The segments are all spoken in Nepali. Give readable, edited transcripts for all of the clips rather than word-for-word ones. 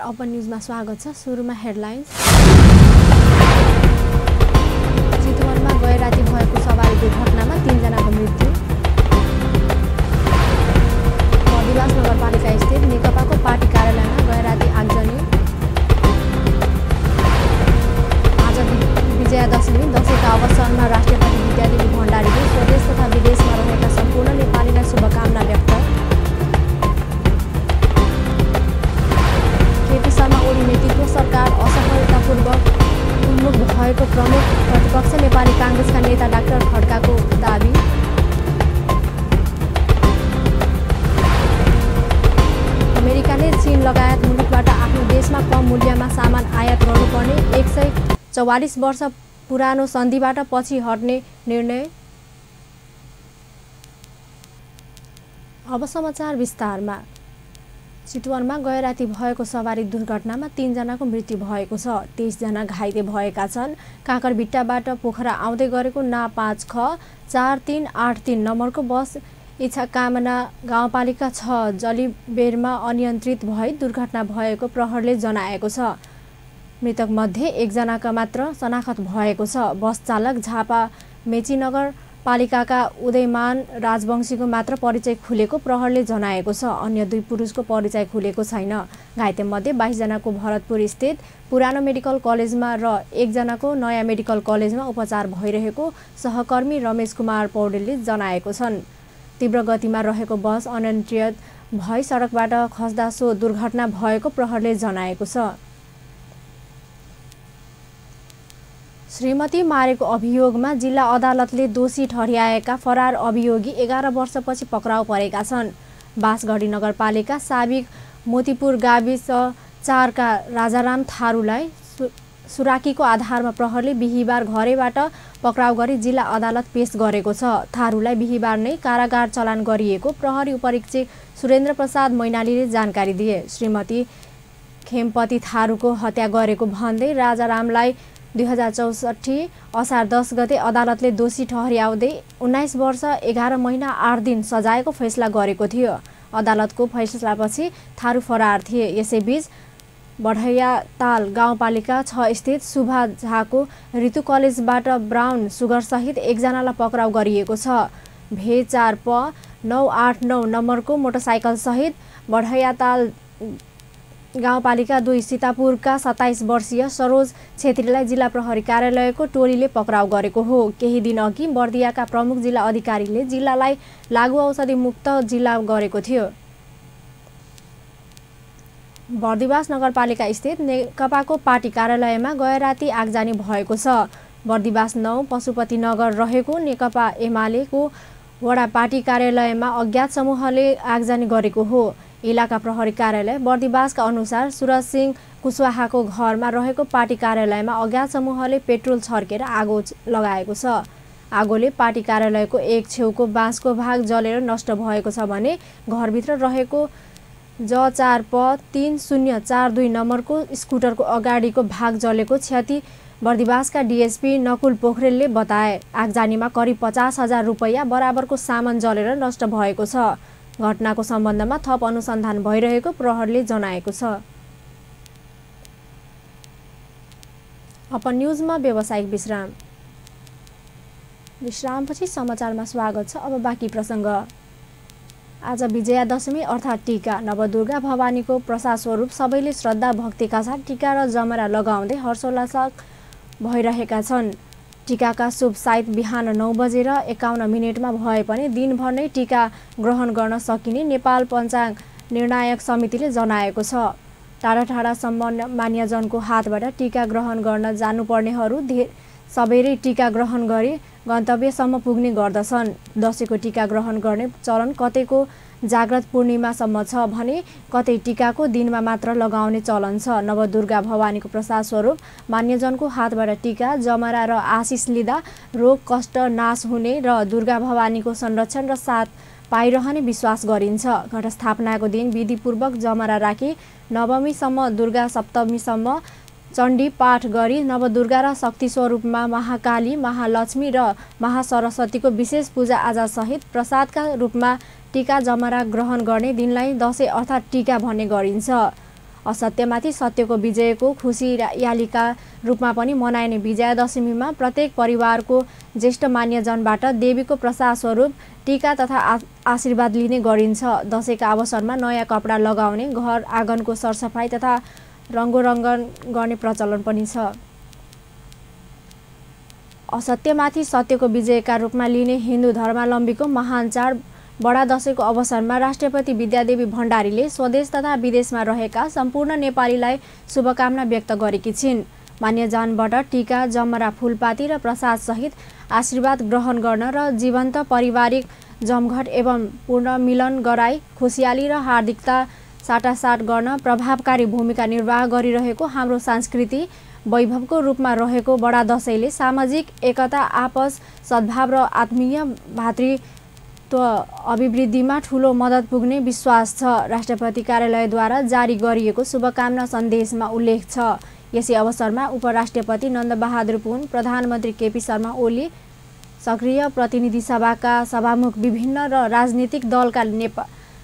अपन न्यूजमा स्वागत छ। सुरुमा हेडलाइन्स। चितवनमा गए राति भएको सवारी दुर्घटनामा 3 जनाको मृत्यु। बर्दिवास नगरपालिका स्थित नेकपाको पार्टी कार्यालयमा गए राति आगजनी। आज विजयादशमी दशैंका अवसरमा राष्ट्रपति विद्यादेवी भण्डारीले स्वदेश तथा विदेशमा रहेका सम्पूर्ण नेपालीलाई शुभकामना व्यक्त। केपी शर्मा ओली नेतृत्व सरकार असफलतापूर्वक उन्मुख भएको प्रमुख प्रतिपक्ष नेपाली काङ्ग्रेसका नेता डाक्टर खड्काको दाबी। अमेरिकाले चीन लगायत मुलुकबाट आफ्नो देशमा कम मूल्यमा सामान आयात गर्नुपर्ने 144 वर्ष पुरानो सन्धिबाट पछि हट्ने निर्णय। अब समाचार विस्तारमा। चितवनमा गए राति भएको सवारी दुर्घटनामा 3 जनाको मृत्यु भएको छ। 23 जना घाइते भएका छन्। काँकरभिट्टाबाट पोखरा आउँदै गरेको ना 5 ख 4383 नम्बरको बस इच्छाकामना गाउँपालिका 6 जलिबेरमा अनियन्त्रित भई दुर्घटना भएको प्रहरले जनाएको छ। मृतक मध्ये 1 जनाका मात्र शनाखत भएको छ। बस चालक झापा मेची नगरपालिकाका उदयमान राजवंशीको मात्र परिचय खुलेको प्रहरले जनाएको छ। अन्य 2 पुरुषको परिचय खुलेको छैन। घाइते मध्ये 22 जनाको भरतपुर स्थित पुरानो मेडिकल कलेजमा र 1 जनाको नयाँ मेडिकल कलेजमा उपचार भइरहेको सहकर्मी रमेश कुमार पौडेलले जनाएको छन्। तीव्र गतिमा रहेको बस अनियन्त्रित भई सडकबाट खस्दा सो दुर्घटना भएको प्रहरले जनाएको छ। श्रीमती मारेको अभियोगमा जिल्ला अदालतले दोषी ठहर्याएका फरार अभियोगी 11 वर्षपछि पक्राउ परेका छन्। बाँसगढी नगरपालिका साबिक मोतीपुर गाविस 4 का राजाराम थारूलाई सुराकीको आधारमा प्रहरले बिहीबार घरैबाट पक्राउ गरी जिल्ला अदालत पेश गरेको छ। थारूलाई बिहीबार नै कारागार चलान गरिएको प्रहरी उपरीक्षक सुरेन्द्र प्रसाद मैनालीले जानकारी दिए। श्रीमती खेमपति थारूको हत्या गरेको भन्दै राजारामलाई 2064 असार 10 गते अदालतले दोषी ठहर्याउँदै 19 वर्ष 11 महिना 8 दिन सजायको फैसला गरेको थियो। अदालतको फैसलापछि थारू फरार थिए। यसैबीच बढैयाताल गाउँपालिका 6 स्थित सुभा झाको ऋतु कलेजबाट ब्राउन सुगरसहित 1 जनालाई पक्राउ गरिएको छ। भे 4 प 989 नम्बरको मोटरसाइकल सहित बढैयाताल गाउँपालिका 2 सीतापुरका 27 वर्षीय सरोज छेत्रीलाई जिल्ला प्रहरी कार्यालयको टोलीले पक्राउ गरेको हो। केही दिन अघि बर्दियाका प्रमुख जिल्ला अधिकारीले जिल्लालाई लागु औषधि मुक्त जिल्ला गरेको थियो। बर्दिवास नगरपालिका स्थित नेकपाको पार्टी कार्यालयमा गए राति आगजनी भएको छ। बर्दिवास 9 पशुपति नगर रहेको नेकपा एमालेको वडा पार्टी कार्यालयमा अज्ञात समूहले आगजनी गरेको हो। इलाका प्रहरी कार्यालय बर्दिवासका अनुसार सुरज सिंह कुशवाहाको घरमा रहेको पार्टी कार्यालयमा अज्ञात समूहले पेट्रोल छर्केर आगो लगाएको छ। आगोले पार्टी कार्यालयको एक छेउको बाँसको भाग जलेर नष्ट भएको छ भने घरभित्र रहेको ज 4 प 3042 नम्बरको स्कुटरको अगाडिको भाग जलेको क्षति बर्दिवासका डीएसपी नकुल पोखरेलले बताए। आगजनीमा करिब 50,000 रुपैयाँ बराबरको सामान जलेर नष्ट भएको छ। घटनाको सम्बन्धमा थप अनुसन्धान भइरहेको प्रहरले जनाएको छ। अपन न्यूजमा व्यावसायिक विश्रामपछि समाचारमा स्वागत छ। अब बाँकी प्रसङ्ग। आज विजयादशमी अर्थात् टीका। नवदुर्गा भवानीको प्रसाद स्वरूप सबैले श्रद्धा भक्तिका साथ टीका र जमरा लगाउँदै हर्षोल्लास भइरहेका छन्। टीकाका शुभ साइत बिहान 9 बजेर 51 मिनेटमा भए पनि दिनभर नै टीका ग्रहण गर्न सकिने नेपाल पञ्चाङ्ग निर्णायक समितिले जनाएको छ। टाढा टाढासम्म मान्यजनको हातबाट टीका ग्रहण गर्न जानुपर्नेहरू सबैले टीका ग्रहण गरी गन्तव्यसम्म पुग्ने गर्दछन्। दशैंको टीका ग्रहण गर्ने चलन कतैको जाग्रत पूर्णिमासम्म छ भने कतै टीकाको दिनमा मात्र लगाउने चलन छ। नवदुर्गा भवानीको प्रसाद स्वरूप मान्यजनको हातबाट टीका जमरा र आशिष लिँदा रोग कष्ट नाश हुने र दुर्गा भवानीको संरक्षण र साथ पाइरहने विश्वास गरिन्छ। घटस्थापनाको दिन विधिपूर्वक जमरा राखी नवमीसम्म दुर्गा सप्तमीसम्म चण्डी पाठ गरी नवदुर्गा र शक्ति स्वरूपमा महाकाली महालक्ष्मी र महासरस्वतीको विशेष पूजा आजा सहित प्रसादका रूपमा टीका जमरा ग्रहण गर्ने दिनलाई दशैं अर्थात् टीका भन्ने गरिन्छ। असत्यमाथि सत्यको विजयको खुसियालीका रूपमा पनि मनाइने विजयादशमीमा प्रत्येक परिवारको ज्येष्ठ मान्यजनबाट देवीको प्रसाद स्वरूप टीका तथा आशीर्वाद लिने गरिन्छ। दशैंका अवसरमा नयाँ कपडा लगाउने, घर आँगनको सरसफाई तथा रङ्गोरङ्गन गर्ने प्रचलन पनि छ। असत्यमाथि सत्यको विजयका रूपमा लिने हिन्दू धर्मावलम्बीको महान चाड बडा दशैंको अवसरमा राष्ट्रपति विद्यादेवी भण्डारीले स्वदेश तथा विदेशमा रहेका सम्पूर्ण नेपालीलाई शुभकामना व्यक्त गरेकी छिन्। मान्यजनबाट टीका, जमरा, फूलपाती र प्रसाद सहित आशीर्वाद ग्रहण गर्न र जीवन्त पारिवारिक जमघट एवं पूर्ण मिलन गराई खुसियाली र हार्दिकता साटासाट गर्न प्रभावकारी भूमिका निर्वाह गरिरहेको हाम्रो संस्कृति वैभवको रूपमा रहेको बडा दशैंले सामाजिक एकता, आपस सद्भाव र आत्मीय भातृत्व अभिवृद्धिमा ठूलो मद्दत पुग्ने विश्वास छ। राष्ट्रपति कार्यालयद्वारा जारी गरिएको शुभकामना सन्देशमा उल्लेख छ। यसै अवसरमा उपराष्ट्रपति नन्दबहादुर पुन, प्रधानमन्त्री केपी शर्मा ओली, सक्रिय प्रतिनिधि सभाका सभामुख, विभिन्न र राजनीतिक दलका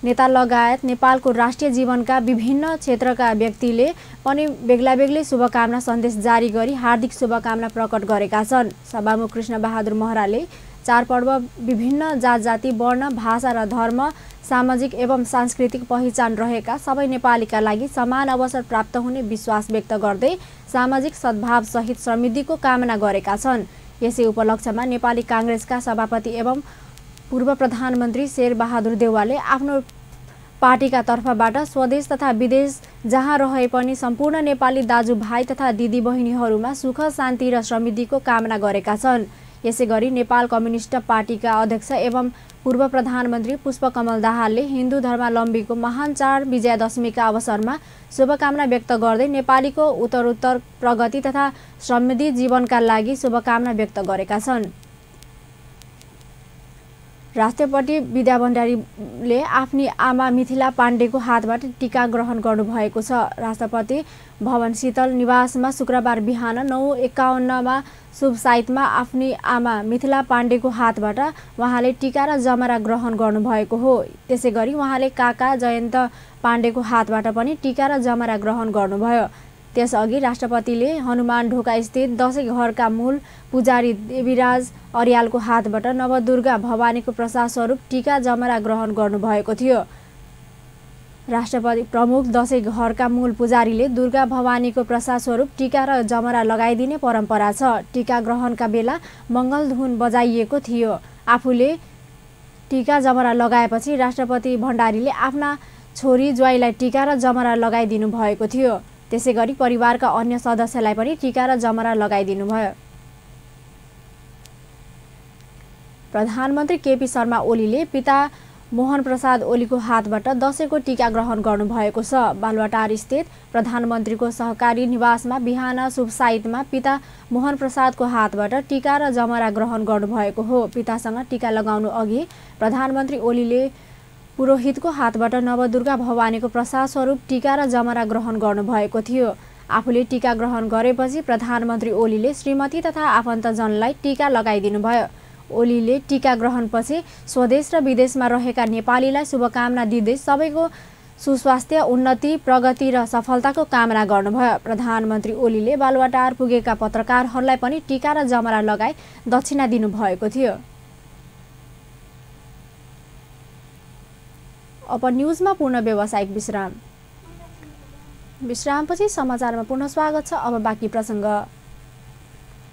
नेता लगायत नेपालको राष्ट्रिय जीवनका विभिन्न क्षेत्रका व्यक्तिले पनि बेग्ला बेग्लै शुभकामना सन्देश जारी गरी हार्दिक शुभकामना प्रकट गरेका छन्। सभामुख कृष्णबहादुर महराले चाडपर्व विभिन्न जातजाति, वर्ण, भाषा र धर्म, सामाजिक एवं सांस्कृतिक पहिचान रहेका सबै नेपालीका लागि समान अवसर प्राप्त हुने विश्वास व्यक्त गर्दै सामाजिक सद्भाव सहित समृद्धिको कामना गरेका छन्। यसै उपलक्ष्यमा नेपाली कांग्रेसका सभापति एवं पूर्व प्रधानमन्त्री शेरबहादुर देउवाले आफ्नो पार्टीका तर्फबाट स्वदेश तथा विदेश जहाँ रहे पनि सम्पूर्ण नेपाली दाजुभाइ तथा दिदीबहिनीहरूमा सुख, शान्ति र समृद्धिको कामना गरेका छन्। यसैगरी नेपाल कम्युनिस्ट पार्टीका अध्यक्ष एवं पूर्व प्रधानमन्त्री पुष्पकमल दाहालले हिन्दू धर्मावलम्बीको महान चाड विजयादशमीका अवसरमा शुभकामना व्यक्त गर्दै नेपालीको उत्तरोत्तर प्रगति तथा समृद्धि जीवनका लागि शुभकामना व्यक्त गरेका छन्। राष्ट्रपति विद्या भण्डारीले आफ्नी आमा मिथिला पाण्डेको हातबाट टीका ग्रहण गर्नुभएको छ। राष्ट्रपति भवन शीतल निवासमा शुक्रबार बिहान 9:51 शुभ साइतमा आफ्नी आमा मिथिला पाण्डेको हातबाट उहाँले टीका र जमरा ग्रहण गर्नुभएको हो। त्यसैगरी उहाँले काका जयन्त पाण्डेको हातबाट पनि टीका र जमरा ग्रहण गर्नुभयो। त्यसअघि राष्ट्रपतिले हनुमान ढोका स्थित दशैं घरका मूल पुजारी देवीराज अर्यालको हातबाट नवदुर्गा भवानीको प्रसाद स्वरूप टीका जमरा ग्रहण गर्नुभएको थियो। राष्ट्रपति प्रमुख दशैं घरका मूल पुजारीले दुर्गा भवानीको प्रसाद स्वरूप टीका र जमरा लगाइदिने परम्परा छ। टीका ग्रहणका बेला मङ्गलधुन बजाइएको थियो। आफूले टीका जमरा लगाएपछि राष्ट्रपति भण्डारीले आफ्ना छोरी ज्वाइँलाई टीका र जमरा लगाइदिनु भएको थियो। त्यसैगरी परिवारका अन्य सदस्यलाई पनि टीका र जमरा लगाइदिनु भयो। प्रधानमन्त्री केपी शर्मा ओलीले पिता मोहन प्रसाद ओलीको हातबाट दशैंको टीका ग्रहण गर्नुभएको छ। बालुवाटार स्थित प्रधानमन्त्रीको सहकारी निवासमा बिहान शुभ साइतमा पिता मोहन प्रसादको हातबाट टीका र जमरा ग्रहण गर्नुभएको हो। पितासँग टीका लगाउनु अघि प्रधानमन्त्री ओलीले पुरोहितको हातबाट नवदुर्गा भवानीको प्रसाद स्वरूप टीका र जमरा ग्रहण गर्नुभएको थियो। आफूले टीका ग्रहण गरेपछि प्रधानमन्त्री ओलीले श्रीमती तथा आफन्तजनलाई टीका लगाइदिनुभयो। ओलीले टीका ग्रहणपछि स्वदेश र विदेशमा रहेका नेपालीलाई शुभकामना दिँदै सबैको सुस्वास्थ्य, उन्नति, प्रगति र सफलताको कामना गर्नुभयो। प्रधानमन्त्री ओलीले बालुवाटार पुगेका पत्रकारहरूलाई पनि टीका र जमरा लगाई दक्षिणा दिनुभएको थियो। अब न्युजमा पूर्ण व्यावसायिक विश्राम। विश्रामपछि समाचारमा पुनः स्वागत छ। अब बाँकी प्रसङ्ग।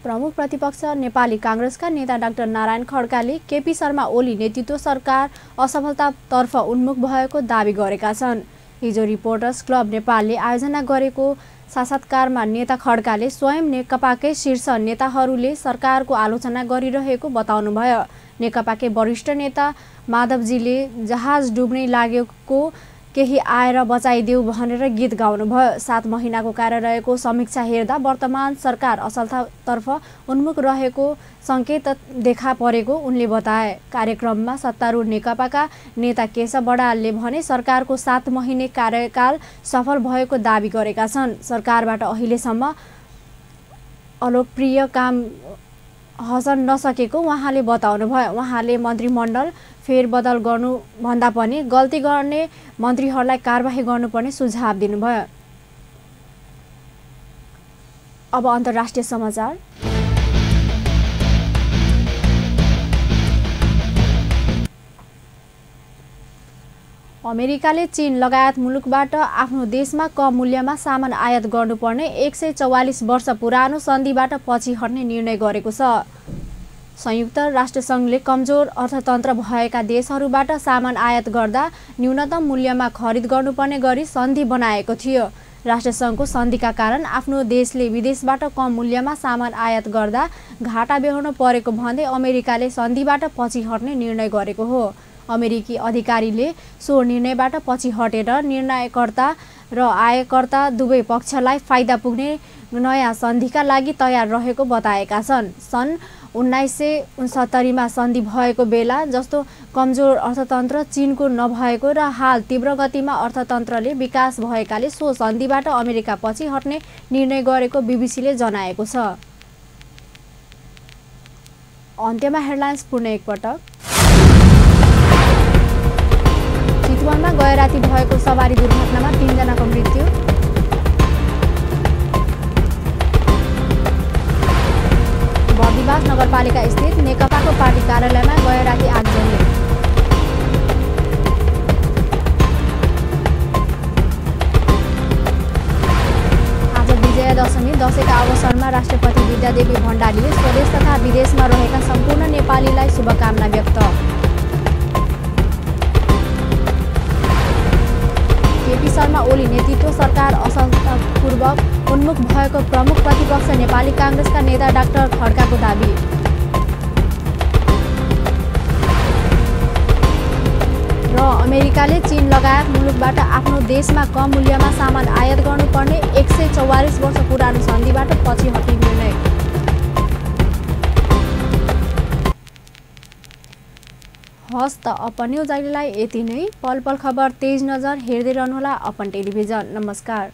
प्रमुख प्रतिपक्ष नेपाली कांग्रेसका नेता डाक्टर नारायण खड्काले केपी शर्मा ओली नेतृत्व सरकार असफलतातर्फ उन्मुख भएको दावी गरेका छन्। हिजो रिपोर्टर्स क्लब नेपालले आयोजना गरेको साक्षात्कारमा नेता खड्काले स्वयं नेकपाकै शीर्ष नेताहरूले सरकारको आलोचना गरिरहेको बताउनुभयो। नेकपाकै वरिष्ठ नेता माधवजीले जहाज डुब्नै लागेको केही आएर बचाइदेऊ भनेर गीत गाउनुभयो। 7 महिनाको कार्यरहको समीक्षा हेर्दा वर्तमान सरकार असफलतातर्फ उन्मुख रहेको सङ्केत देखा परेको उनले बताए। कार्यक्रममा सत्तारूढ नेकपाका नेता केशव बडालले भने सरकारको 7 महिने कार्यकाल सफल भएको दावी गरेका छन्। सरकारबाट अहिलेसम्म अलोकप्रिय काम हसन नसकेको उहाँले बताउनुभयो। उहाँले मन्त्रीमण्डल फेरबदल गर्नुभन्दा पनि गल्ती गर्ने मन्त्रीहरूलाई कारबाही गर्नुपर्ने सुझाव दिनुभयो। अब अन्तर्राष्ट्रिय समाचार। अमेरिकाले चीन लगायत मुलुकबाट आफ्नो देशमा कम मूल्यमा सामान आयात गर्नुपर्ने 144 वर्ष पुरानो सन्धिबाट पछि हट्ने निर्णय गरेको छ। संयुक्त राष्ट्रसङ्घले कमजोर अर्थतन्त्र भएका देशहरूबाट सामान आयात गर्दा न्यूनतम मूल्यमा खरिद गर्नुपर्ने गरी सन्धि बनाएको थियो। राष्ट्रसङ्घको सन्धिका कारण आफ्नो देशले विदेशबाट कम मूल्यमा सामान आयात गर्दा घाटा बेहोर्नु परेको भन्दै अमेरिकाले सन्धिबाट पछि हट्ने निर्णय गरेको हो। अमेरिकी अधिकारीले सो निर्णयबाट पछि हटेर निर्णयकर्ता र आयकर्ता दुवै पक्षलाई फाइदा पुग्ने नयाँ सन्धिका लागि तयार रहेको बताएका छन्। सन् 1969 मा सन्धि भएको बेला जस्तो कमजोर अर्थतन्त्र चीनको नभएको र हाल तीव्र गतिमा अर्थतन्त्रले विकास भएकाले सो सन्धिबाट अमेरिका पछि हट्ने निर्णय गरेको बीबीसीले जनाएको छ। अन्त्यमा हेडलाइन्स पुनः एकपटक। चितवनमा गए राति भएको सवारी दुर्घटनामा 3 जनाको मृत्यु। बर्दिवास नगरपालिका स्थित नेकपाको पार्टी कार्यालयमा गए राति आगजनी। आज विजयादशमी दशैंका अवसरमा राष्ट्रपति विद्यादेवी भण्डारीले स्वदेश तथा विदेशमा रहेका सम्पूर्ण नेपालीलाई शुभकामना व्यक्त। केपी शर्मा ओली नेतृत्व सरकार असफलतापूर्वक उन्मुख भएको प्रमुख प्रतिपक्ष नेपाली काङ्ग्रेसका नेता डाक्टर खड्काको दाबी। र अमेरिकाले चीन लगायत मुलुकबाट आफ्नो देशमा कम मूल्यमा सामान आयात गर्नुपर्ने 144 वर्ष पुरानो सन्धिबाट पछि हट्ने निर्णय। हस् त अपन न्युज अहिलेलाई यति नै। पल पल खबर तेज नजर हेर्दै रहनुहोला अपन टेलिभिजन। नमस्कार।